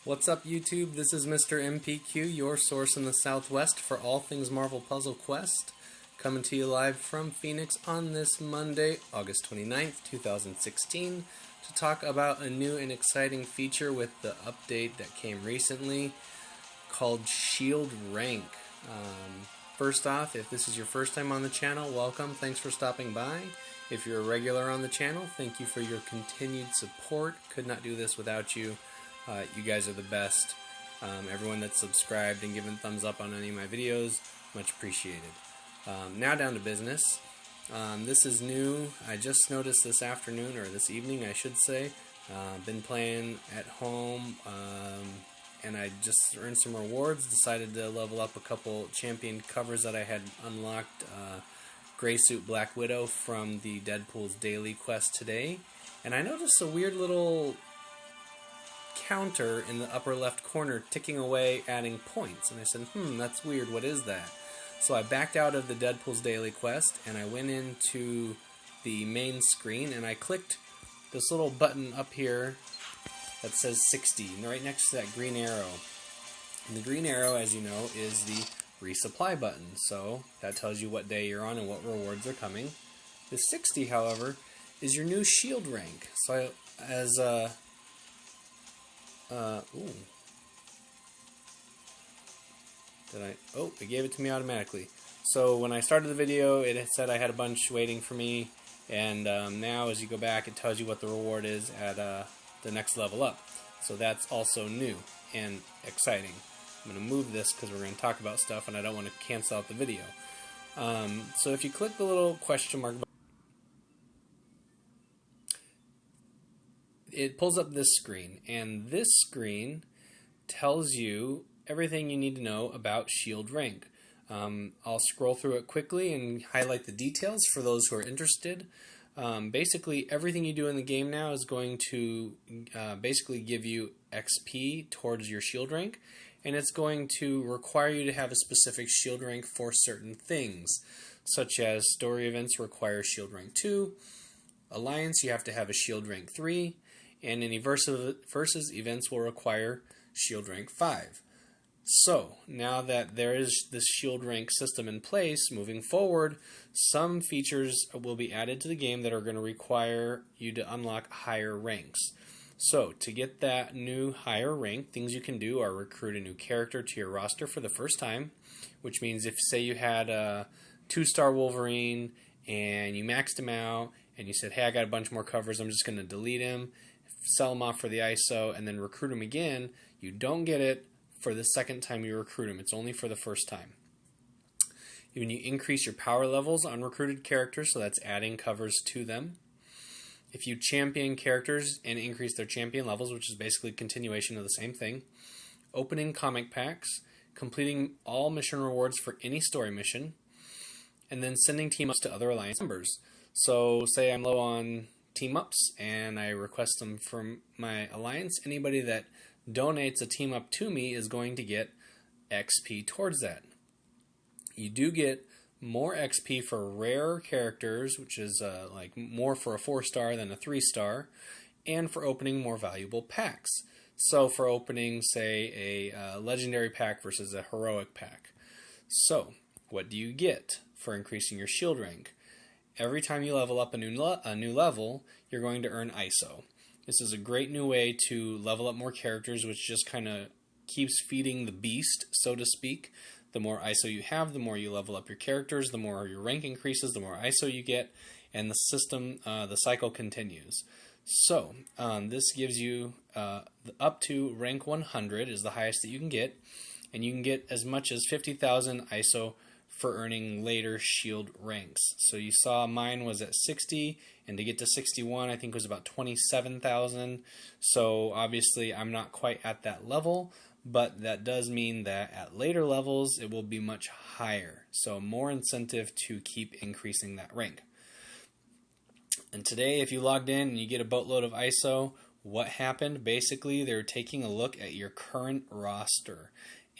What's up, YouTube? This is Mr. MPQ, your source in the Southwest for all things Marvel Puzzle Quest, coming to you live from Phoenix on this Monday, August 29th, 2016, to talk about a new and exciting feature with the update that came recently called S.H.I.E.L.D. Rank. First off, if this is your first time on the channel, welcome. Thanks for stopping by. If you're a regular on the channel, thank you for your continued support. Could not do this without you. You guys are the best. Everyone that's subscribed and given thumbs up on any of my videos, much appreciated. Now down to business. This is new. I just noticed this afternoon, or this evening I should say. Been playing at home, and I just earned some rewards. Decided to level up a couple champion covers that I had unlocked. Gray Suit Black Widow from the Deadpool's daily quest today. And I noticed a weird little counter in the upper left corner ticking away, adding points. And I said, that's weird, what is that? So I backed out of the Deadpool's daily quest and I went into the main screen and I clicked this little button up here that says 60, right next to that green arrow. And the green arrow, as you know, is the resupply button. So that tells you what day you're on and what rewards are coming. The 60, however, is your new S.H.I.E.L.D. rank. So it gave it to me automatically. So when I started the video, it said I had a bunch waiting for me, and now as you go back, it tells you what the reward is at the next level up. So that's also new and exciting. I'm going to move this because we're going to talk about stuff, and I don't want to cancel out the video. So if you click the little question mark, it pulls up this screen, and this screen tells you everything you need to know about S.H.I.E.L.D. rank. I'll scroll through it quickly and highlight the details for those who are interested. Basically, everything you do in the game now is going to basically give you XP towards your S.H.I.E.L.D. rank, and it's going to require you to have a specific S.H.I.E.L.D. rank for certain things, such as story events require S.H.I.E.L.D. rank 2, Alliance you have to have a S.H.I.E.L.D. rank 3, and any versus events will require S.H.I.E.L.D. rank 5. So, now that there is this S.H.I.E.L.D. rank system in place, moving forward, some features will be added to the game that are going to require you to unlock higher ranks. So, to get that new higher rank, things you can do are recruit a new character to your roster for the first time, which means if, say, you had a 2-star Wolverine and you maxed him out and you said, hey, I got a bunch more covers, I'm just going to delete him, sell him off for the ISO, and then recruit him again, you don't get it for the second time you recruit him. It's only for the first time. When you increase your power levels on recruited characters, so that's adding covers to them. If you champion characters and increase their champion levels, which is basically a continuation of the same thing. Opening comic packs, completing all mission rewards for any story mission, and then sending team-ups to other Alliance members. So say I'm low on team-ups and I request them from my Alliance, anybody that donates a team-up to me is going to get XP towards that. You do get more XP for rare characters, which is like more for a 4-star than a 3-star, and for opening more valuable packs. So for opening, say, a legendary pack versus a heroic pack. So, what do you get for increasing your S.H.I.E.L.D. rank? Every time you level up a new level, you're going to earn ISO. This is a great new way to level up more characters, which just kind of keeps feeding the beast, so to speak. The more ISO you have, the more you level up your characters, the more your rank increases, the more ISO you get, and the system, the cycle continues. So, this gives you up to rank 100 is the highest that you can get, and you can get as much as 50,000 ISO for earning later S.H.I.E.L.D. ranks. So you saw mine was at 60, and to get to 61 I think was about 27,000. So obviously I'm not quite at that level, but that does mean that at later levels it will be much higher. So more incentive to keep increasing that rank. And today if you logged in and you get a boatload of ISO, what happened? Basically they're taking a look at your current roster.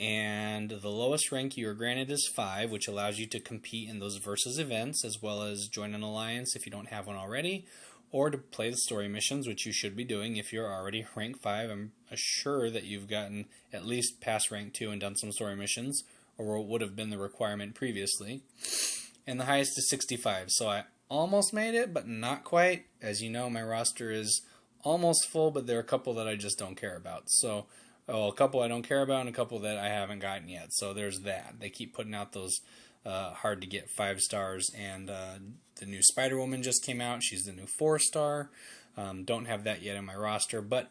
And the lowest rank you are granted is 5, which allows you to compete in those versus events, as well as join an alliance if you don't have one already, or to play the story missions, which you should be doing if you're already rank 5. I'm sure that you've gotten at least past rank 2 and done some story missions, or what would have been the requirement previously. And the highest is 65, so I almost made it, but not quite. As you know, my roster is almost full, but there are a couple that I just don't care about. So, a couple I don't care about and a couple that I haven't gotten yet. So there's that. They keep putting out those hard to get 5 stars, and the new Spider-Woman just came out. She's the new 4-star. Don't have that yet in my roster, but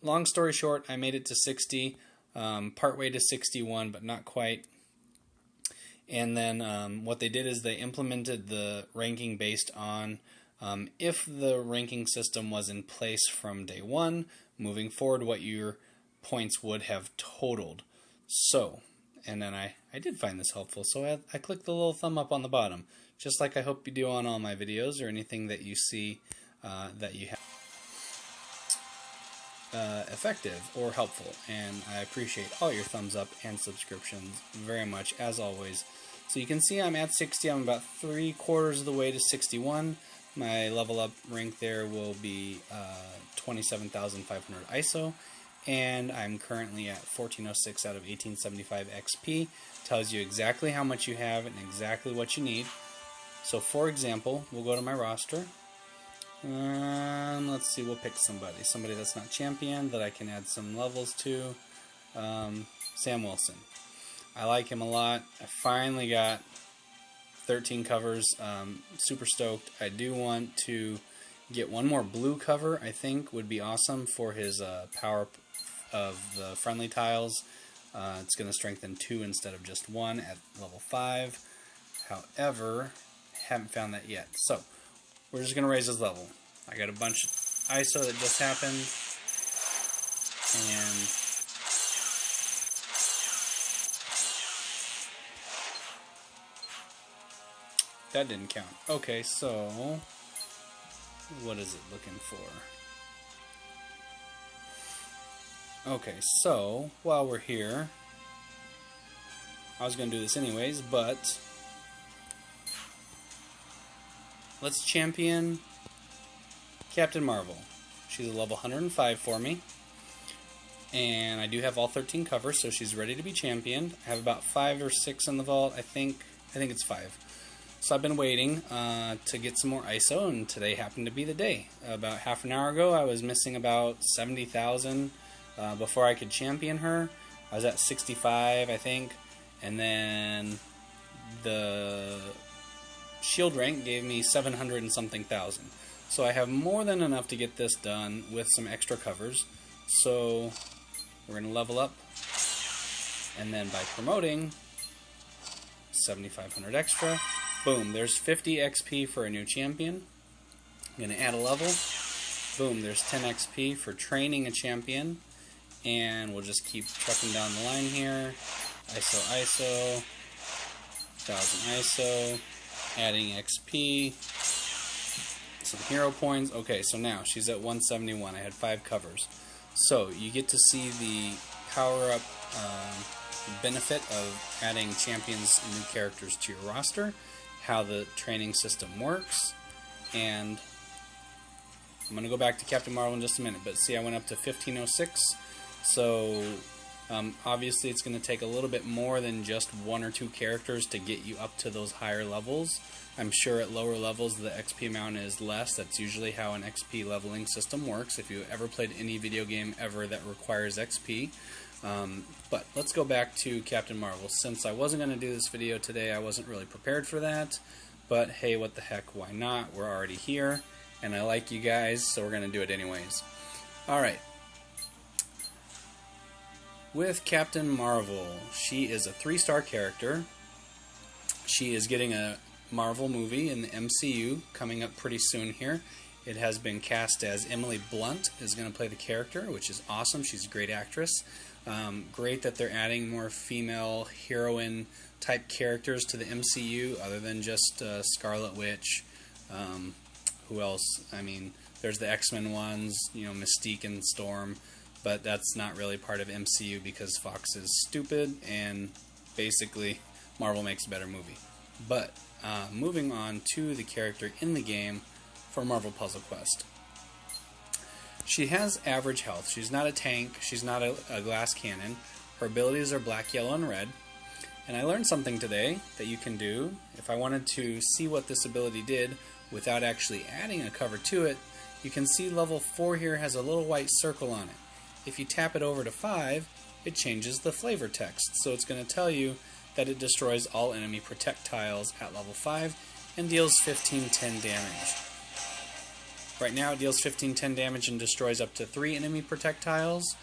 long story short, I made it to 60, partway to 61, but not quite. And then what they did is they implemented the ranking based on if the ranking system was in place from day 1, moving forward, what your points would have totaled. So, and then I did find this helpful, so I clicked the little thumb up on the bottom, just like I hope you do on all my videos or anything that you see that you have effective or helpful. And I appreciate all your thumbs up and subscriptions very much, as always. So you can see I'm at 60. I'm about 3/4 of the way to 61. My level up rank there will be 27,500 ISO, and I'm currently at 1406 out of 1875 XP. Tells you exactly how much you have and exactly what you need. So for example, we'll go to my roster. Let's see, we'll pick somebody that's not champion that I can add some levels to. Sam Wilson. I like him a lot. I finally got 13 covers. Super stoked. I do want to get one more blue cover. I think would be awesome for his power of the friendly tiles. It's going to strengthen 2 instead of just 1 at level 5. However, haven't found that yet. So we're just going to raise his level. I got a bunch of ISO that just happened, and that didn't count. Okay, so what is it looking for? Okay, so while we're here, I was going to do this anyways, but let's champion Captain Marvel. She's a level 105 for me, and I do have all 13 covers, so she's ready to be championed. I have about 5 or 6 in the vault. I think it's 5. So I've been waiting to get some more ISO, and today happened to be the day. About half an hour ago, I was missing about 70,000 before I could champion her. I was at 65, I think, and then the S.H.I.E.L.D. rank gave me 700 and something thousand. So I have more than enough to get this done with some extra covers. So we're going to level up, and then by promoting 7,500 extra, boom, there's 50 XP for a new champion. I'm going to add a level. Boom, there's 10 XP for training a champion. And we'll just keep trucking down the line here. ISO, 1000 ISO, adding XP, some hero points. Okay, so now she's at 171. I had 5 covers. So you get to see the power-up benefit of adding champions and new characters to your roster, how the training system works, and I'm going to go back to Captain Marvel in just a minute, but see, I went up to 1506, so obviously it's going to take a little bit more than just 1 or 2 characters to get you up to those higher levels. I'm sure at lower levels the XP amount is less. That's usually how an XP leveling system works, if you ever played any video game ever that requires XP. But let's go back to Captain Marvel. Since I wasn't going to do this video today, I wasn't really prepared for that. But hey, what the heck, why not? We're already here, and I like you guys, so we're going to do it anyways. Alright. With Captain Marvel, she is a 3-star character. She is getting a Marvel movie in the MCU coming up pretty soon here. It has been cast as Emily Blunt is going to play the character, which is awesome. She's a great actress. Great that they're adding more female heroine type characters to the MCU other than just Scarlet Witch. Who else? I mean, there's the X-Men ones, you know, Mystique and Storm, but that's not really part of MCU because Fox is stupid and basically Marvel makes a better movie. But moving on to the character in the game, for Marvel Puzzle Quest. She has average health. She's not a tank. She's not a glass cannon. Her abilities are black, yellow, and red. And I learned something today that you can do. If I wanted to see what this ability did without actually adding a cover to it, you can see level 4 here has a little white circle on it. If you tap it over to 5, it changes the flavor text. So it's going to tell you that it destroys all enemy projectiles at level 5 and deals 15-10 damage. Right now it deals 15-10 damage and destroys up to 3 enemy projectiles.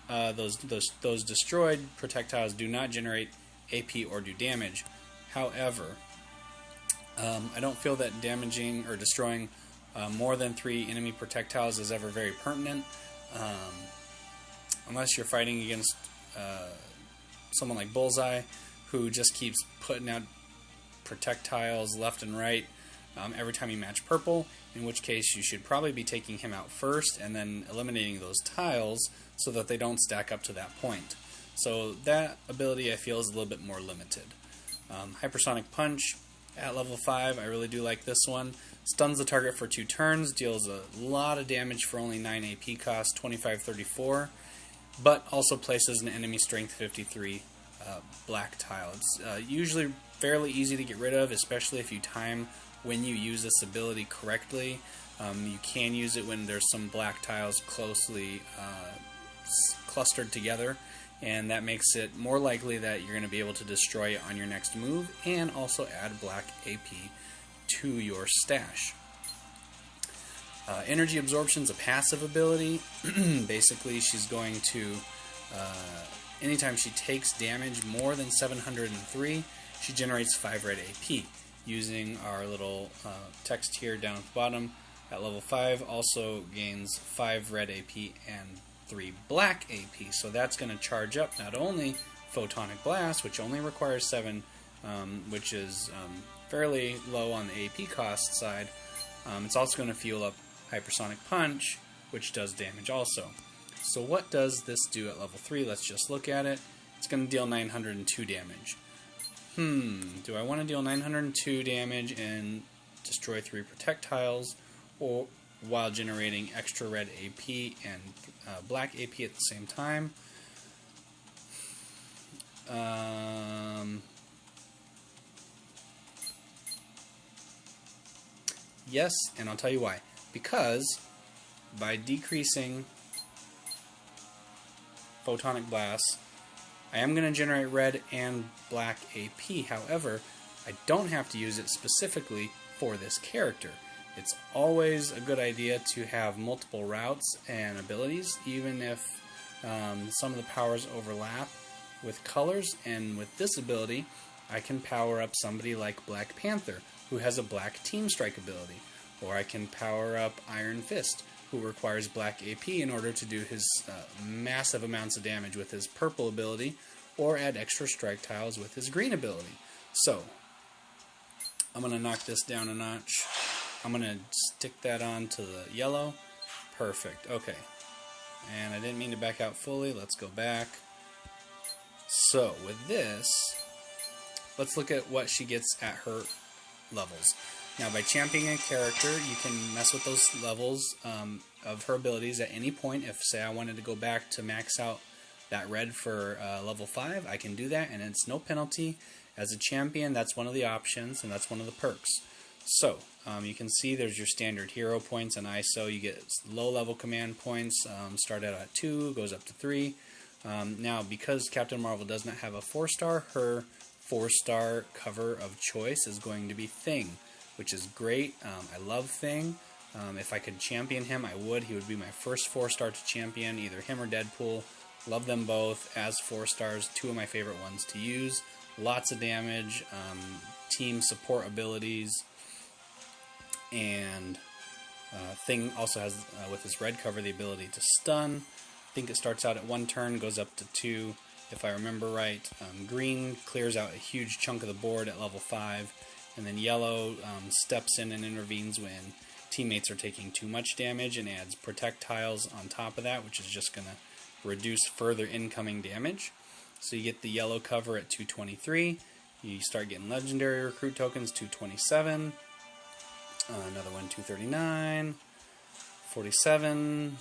Those destroyed projectiles do not generate AP or do damage. However, I don't feel that damaging or destroying more than 3 enemy projectiles is ever very pertinent, unless you're fighting against someone like Bullseye, who just keeps putting out projectiles left and right every time you match purple, in which case you should probably be taking him out first and then eliminating those tiles so that they don't stack up to that point. So that ability I feel is a little bit more limited. Hypersonic Punch at level 5, I really do like this one. Stuns the target for 2 turns, deals a lot of damage for only 9 AP cost, 25-34, but also places an enemy strength 53 black tile. It's usually fairly easy to get rid of, especially if you time when you use this ability correctly. You can use it when there's some black tiles closely clustered together, and that makes it more likely that you're going to be able to destroy it on your next move and also add black AP to your stash. Energy Absorption is a passive ability. Basically, she's going to, anytime she takes damage more than 703, she generates 5 red AP. Using our little text here down at the bottom, at level 5 also gains 5 red AP and 3 black AP. So that's going to charge up not only Photonic Blast, which only requires 7, which is fairly low on the AP cost side. It's also going to fuel up Hypersonic Punch, which does damage also. So what does this do at level 3? Let's just look at it. It's going to deal 902 damage. Do I want to deal 902 damage and destroy 3 projectiles, or while generating extra red AP and black AP at the same time? Yes, and I'll tell you why. Because by decreasing Photonic Blast, I am going to generate red and black AP. However, I don't have to use it specifically for this character. It's always a good idea to have multiple routes and abilities, even if some of the powers overlap with colors. And with this ability, I can power up somebody like Black Panther, who has a black Team Strike ability. Or I can power up Iron Fist, who requires black AP in order to do his massive amounts of damage with his purple ability, or add extra strike tiles with his green ability. So, I'm going to knock this down a notch. I'm going to stick that on to the yellow. Perfect. Okay. And I didn't mean to back out fully. Let's go back. So, with this, let's look at what she gets at her levels. Now, by championing a character, you can mess with those levels of her abilities at any point. If, say, I wanted to go back to max out that red for level 5, I can do that, and it's no penalty. As a champion, that's one of the options, and that's one of the perks. So, you can see there's your standard hero points and ISO. You get low-level command points, start out at 2, goes up to 3. Now, because Captain Marvel does not have a 4-star, her 4-star cover of choice is going to be Thing, which is great. I love Thing. If I could champion him, I would. He would be my first 4-star to champion, either him or Deadpool. Love them both as 4-stars, 2 of my favorite ones to use. Lots of damage, team support abilities, and Thing also has, with his red cover, the ability to stun. I think it starts out at 1 turn, goes up to 2, if I remember right. Green clears out a huge chunk of the board at level 5. And then yellow steps in and intervenes when teammates are taking too much damage and adds protect tiles on top of that, which is just going to reduce further incoming damage. So you get the yellow cover at 223. You start getting legendary recruit tokens, 227. Another one, 239, 47.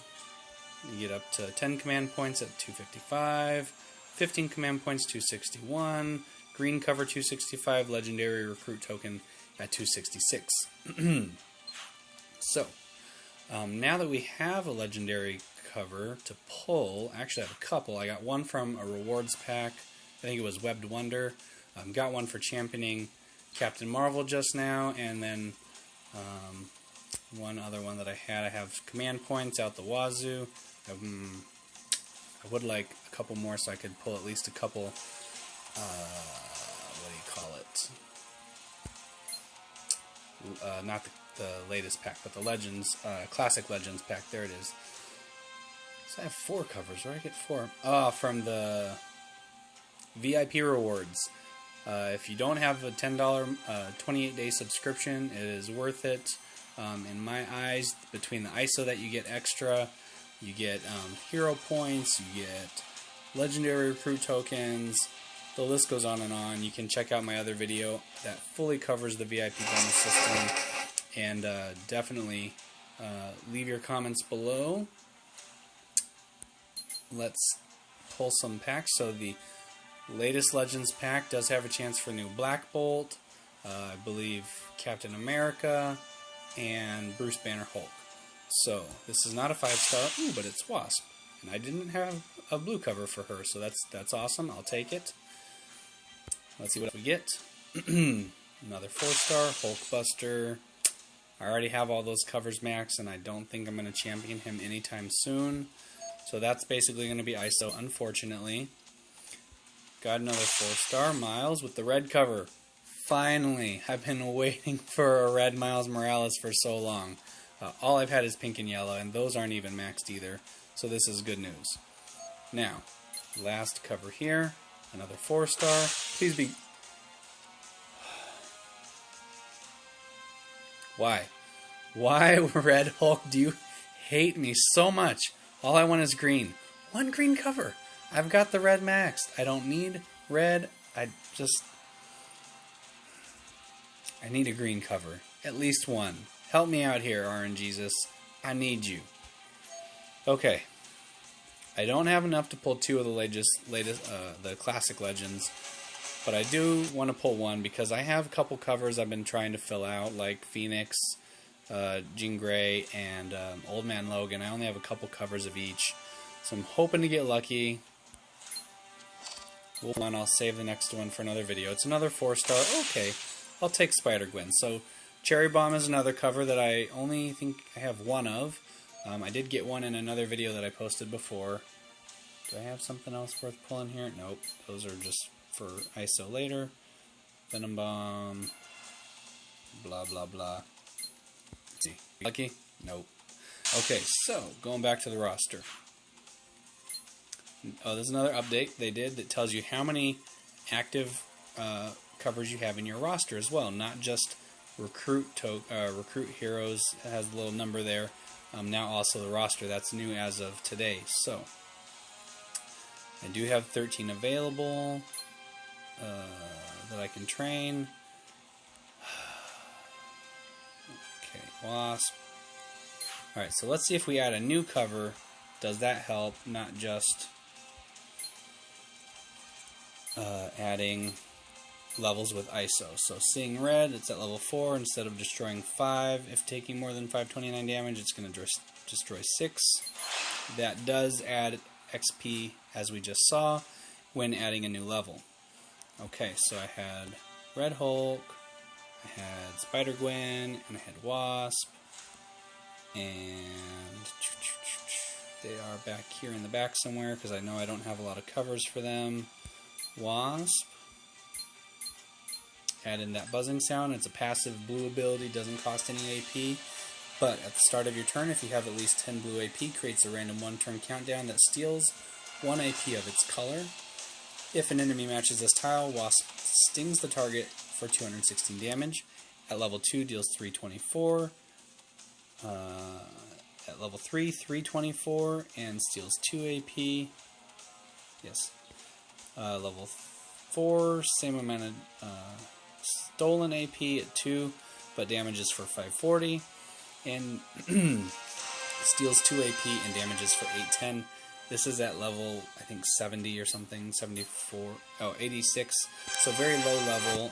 You get up to 10 command points at 255, 15 command points, 261, green cover 265, legendary recruit token at 266. So, now that we have a legendary cover to pull, actually I have a couple. I got one from a rewards pack, I think it was Webbed Wonder. Got one for championing Captain Marvel just now, and then one other one that I had. I have command points out the wazoo. I would like a couple more so I could pull at least a couple, what do you call it? Not the latest pack, but the Legends, Classic Legends pack. There it is. So I have 4 covers. Where do I get 4? From the VIP rewards. If you don't have a $10 28-day subscription, it is worth it. In my eyes, between the ISO that you get extra, you get hero points, you get legendary recruit tokens, the list goes on and on. You can check out my other video that fully covers the VIP bonus system, and definitely leave your comments below. Let's pull some packs. So the latest Legends pack does have a chance for new Black Bolt, I believe Captain America, and Bruce Banner Hulk. So this is not a 5-star, but it's Wasp, and I didn't have a blue cover for her, so that's awesome. I'll take it. Let's see what we get. Another 4-star Hulkbuster. I already have all those covers max, and I don't think I'm going to champion him anytime soon. So that's basically going to be ISO, unfortunately. Got another 4-star Miles with the red cover. Finally, I've been waiting for a red Miles Morales for so long. All I've had is pink and yellow, and those aren't even maxed either, so this is good news. Now, last cover here, another 4-star. Please be... Why? Why, Red Hulk, do you hate me so much? All I want is green. One green cover. I've got the red maxed. I don't need red. I need a green cover. At least one. Help me out here, RNGesus. I need you. Okay. I don't have enough to pull 2 of the latest the Classic Legends, but I do want to pull one because I have a couple covers I've been trying to fill out, like Phoenix, Jean Grey, and Old Man Logan. I only have a couple covers of each, so I'm hoping to get lucky. I'll save the next one for another video. It's another 4-star. Okay, I'll take Spider-Gwen. So Cherry Bomb is another cover that I only think I have one of. I did get one in another video that I posted before. Do I have something else worth pulling here? Nope. Those are just for ISO later. Venom Bomb. Blah, blah, blah. Let's see. Lucky? Nope. Okay, so going back to the roster. Oh, there's another update they did that tells you how many active covers you have in your roster as well, not just recruit heroes. It has a little number there. Now also the roster. That's new as of today. So I do have 13 available that I can train. Okay, Wasp. Alright, so let's see if we add a new cover. Does that help? Not just adding levels with ISO. So seeing red, it's at level 4. Instead of destroying 5, if taking more than 529 damage, it's going to destroy 6. That does add XP, as we just saw, when adding a new level. Okay, so I had Red Hulk, I had Spider-Gwen, and I had Wasp, and they are back here in the back somewhere, because I know I don't have a lot of covers for them. Wasp. Add in that buzzing sound. It's a passive blue ability, doesn't cost any AP. But at the start of your turn, if you have at least 10 blue AP, creates a random 1-turn countdown that steals 1 AP of its color. If an enemy matches this tile, Wasp stings the target for 216 damage. At level 2, deals 324. At level 3, 324, and steals 2 AP. Yes. Level 4, same amount of stolen AP at 2. but damages for 540, and steals 2 AP and damages for 810. This is at level, I think, 70 or something, 74, 86, so very low level.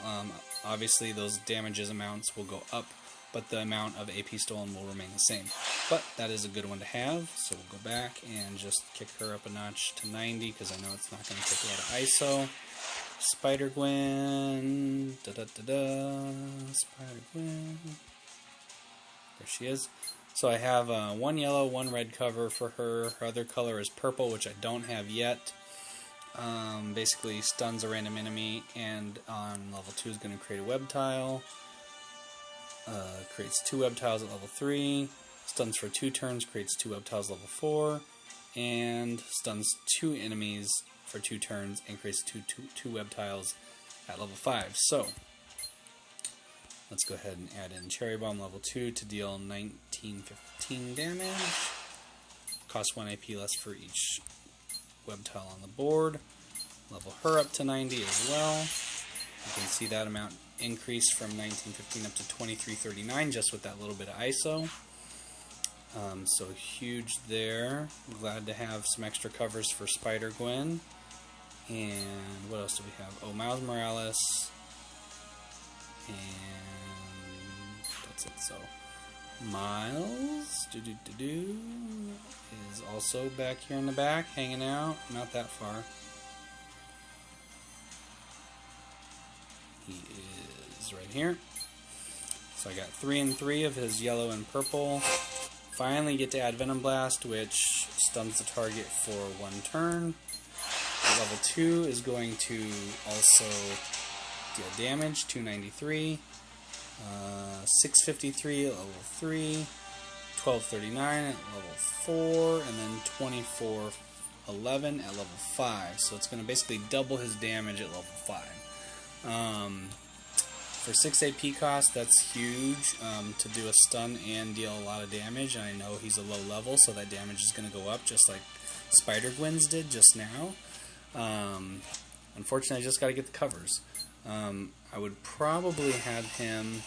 Obviously those damages amounts will go up, but the amount of AP stolen will remain the same. But that is a good one to have, so we'll go back and just kick her up a notch to 90, because I know it's not going to take a lot of ISO. Spider-Gwen, Spider-Gwen, there she is. So I have one yellow, one red cover for her. Her other color is purple, which I don't have yet. Basically stuns a random enemy, and on level 2 is going to create a web tile. Creates 2 web tiles at level 3. Stuns for 2 turns, creates 2 web tiles level 4. And stuns 2 enemies for 2 turns and creates two web tiles at level 5. So let's go ahead and add in Cherry Bomb level 2 to deal 1915 damage. Costs 1 AP less for each web tile on the board. Level her up to 90 as well. You can see that amount increase from 1915 up to 2339 just with that little bit of ISO. So huge there. I'm glad to have some extra covers for Spider-Gwen. And what else do we have? Oh, Miles Morales. And that's it. So Miles is also back here in the back, hanging out. Not that far. He is right here. So I got 3 and 3 of his yellow and purple. Finally get to add Venom Blast, which stuns the target for 1 turn. Level 2 is going to also deal damage, 293, 653 at level 3, 1239 at level 4, and then 2411 at level 5. So it's going to basically double his damage at level 5. For 6 AP cost, that's huge to do a stun and deal a lot of damage. And I know he's a low level, so that damage is going to go up just like Spider-Gwen's did just now. Unfortunately, I just got to get the covers. I would probably have him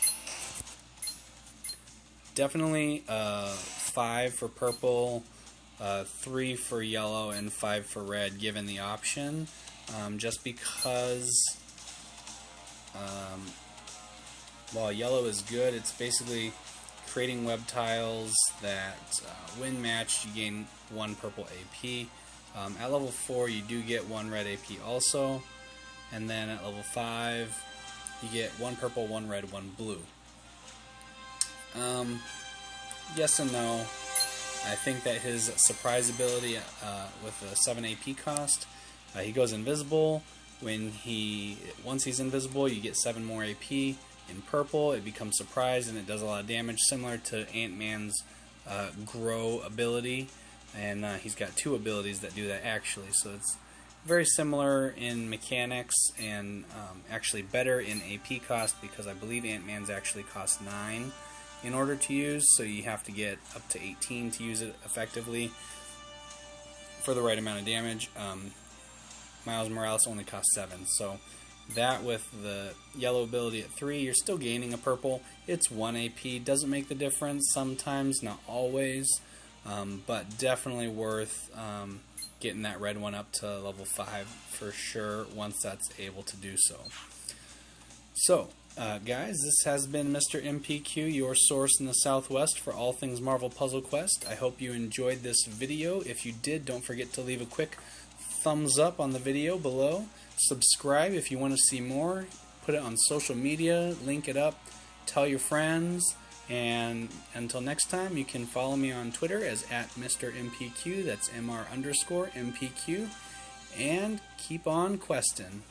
definitely 5 for purple, 3 for yellow, and 5 for red, given the option. Just because while yellow is good, it's basically creating web tiles that when matched you gain 1 purple AP. At level 4 you do get 1 red AP also, and then at level 5 you get 1 purple, 1 red, 1 blue. Yes and no. I think that his surprise ability with a 7 AP cost, he goes invisible. Once he's invisible, you get 7 more AP. In purple, it becomes surprise and it does a lot of damage, similar to Ant-Man's grow ability. And he's got 2 abilities that do that actually, so it's very similar in mechanics and actually better in AP cost, because I believe Ant-Man's actually costs 9 in order to use, so you have to get up to 18 to use it effectively for the right amount of damage. Miles Morales only costs 7, so that with the yellow ability at 3, you're still gaining a purple. It's 1 AP, doesn't make the difference sometimes, not always. But definitely worth getting that red one up to level 5 for sure once that's able to do so. So, guys, this has been Mr. MPQ, your source in the Southwest for all things Marvel Puzzle Quest. I hope you enjoyed this video. If you did, don't forget to leave a quick thumbs up on the video below. Subscribe if you want to see more. Put it on social media, link it up, tell your friends. And until next time, you can follow me on Twitter as @MrMPQ, that's MR_MPQ, and keep on questing.